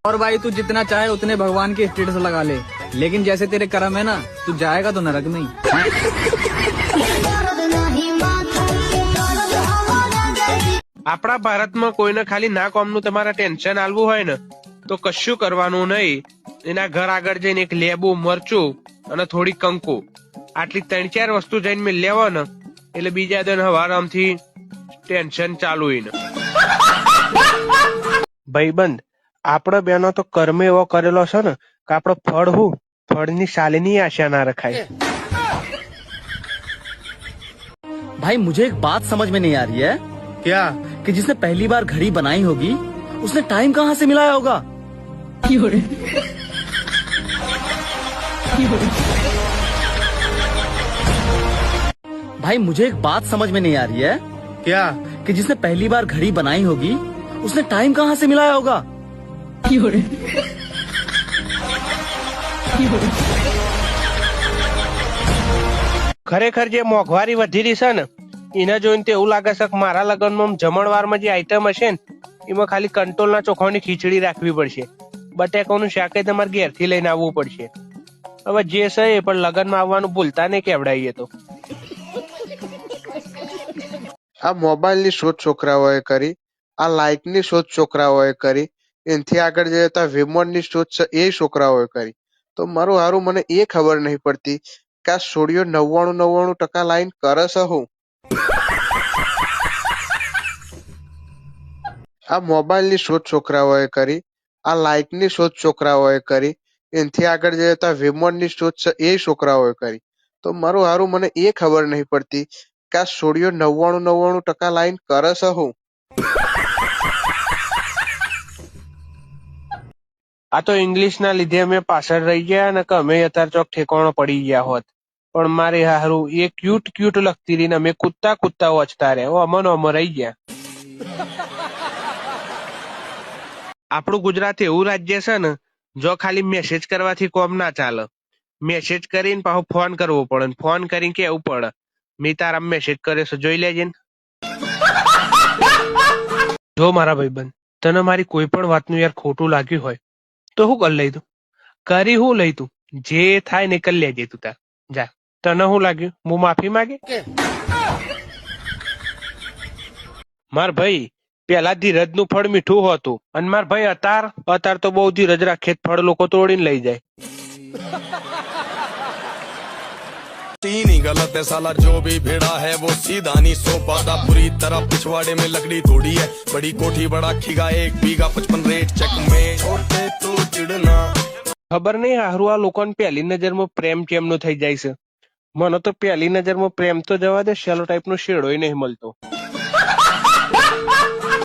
और भाई तू जितना चाहे उतने भगवान के स्टेटस लगा ले, लेकिन जैसे तेरे कर्म है ना, तू जाएगा तो नरक में ही। આપણા ભારતમાં કોઈને ખાલી ના કોમનું તમારે ટેન્શન આલવું હોય ને તો કશું કરવાનું નહીં, એના ઘર આગળ જઈને એક લેબુ, મરચું અને થોડી કંકુ, આટલી 3-4 વસ્તુ જઈને મેં લેવો ને એટલે બીજા દિન હવારમથી ટેન્શન ચાલુ ને. ભાઈબંધ, આપડે બેનો તો કર્મ એવો કરેલો છે ને કે આપડે ફળની શાલીની આશા ના રખાય. भाई मुझे एक बात समझ में नहीं आ रही है। क्या? कि जिसने पहली बार घड़ी बनाई होगी उसने टाइम कहाँ से मिलाया होगा? भाई मुझे एक बात समझ में नहीं आ रही है। क्या? कि जिसने पहली बार घड़ी बनाई होगी उसने टाइम कहाँ से मिलाया होगा? ખરેખર જે મોંઘવારી વધી રહી છે ને એને જોઈને તો એવું લાગે છે કે મારા લગ્નમાં જમણવારમાં જે આઈટમ હશે ને એમાં ખાલી કંટોલના ચોખાની ખીચડી રાખવી પડશે, બટેકાનું શાક તમારે ઘેરથી લઈને આવવું પડશે. હવે જે છે એ પણ લગ્નમાં આવવાનું ભૂલતા નહીં કેવડાવીએ તો. આ મોબાઈલ ની શોધ છોકરાઓએ કરી, આ લાઈક ની શોધ છોકરાઓએ કરી, એનાથી આગળ જતા વિમોન ની શોધ છે એ છોકરાઓએ કરી. તો મારું હારું મને એ ખબર નહીં પડતી કે આ છોડીઓ 99% લાઈન કરે છે હું. આ મોબાઈલ ની શોધ છોકરાઓએ કરી, આ લાઈક ની શોધ છોકરાઓએ કરી, એનાથી આગળ જતા વિમોન ની શોધ છે એ છોકરાઓએ કરી. તો મારું હારું મને એ ખબર નહીં પડતી કે આ છોડીઓ 99% લાઈન કરે છે હું. આ તો ઇંગ્લિશ ના લીધે અમે પાછળ રહી ગયા ને કે અમે અત્યારે ચોક ઠેકાણો પડી ગયા હોત, પણ મારે હારું એ ક્યુટ લગતી રહી ને અમે કૂદતા વચતા રહ્યા, અમો રહી ગયા. આપણું ગુજરાત એવું રાજ્ય છે ને જો ખાલી મેસેજ કરવાથી કોમ ના ચાલે, મેસેજ કરીને પાછો ફોન કરવો પડે, ફોન કરીને કેવું પડે મેં તારા મેસેજ કર્યો છે જોઈ લેજે ને. જો મારા ભાઈબંધ, તને મારી કોઈ પણ વાતનું યાર ખોટું લાગ્યું હોય તો હું કરી લઈ તું, કરી હું લઈ તું, જે થાય ને કરી લેજે તું તાર. જા, તને શું લાગ્યું હું માફી માંગે? માર ભાઈ પેલા ધીરજ નું ફળ મીઠું હતું અને માર ભાઈ અતાર તો બહુ ધીરજ રાખે, ફળ લોકો તોડીને લઈ જાય. तीन ही गलत है साला, जो भी भिड़ा है वो सीधा नहीं सो पाता, पूरी तरह पिछवाड़े में लकड़ी तोड़ी है, बड़ी कोठी बड़ा खीगा 1 बीघा 55 रेट चेक में छोटे तो चिड़ना. ખબર નહીં હારું આ લોકોને પહેલી નજરમાં પ્રેમ કેમનો થઈ જાય છે. મને તો પહેલી નજરમાં પ્રેમ તો જવા દે, શેલો ટાઈપ નો શેડોય નહીં મળતો.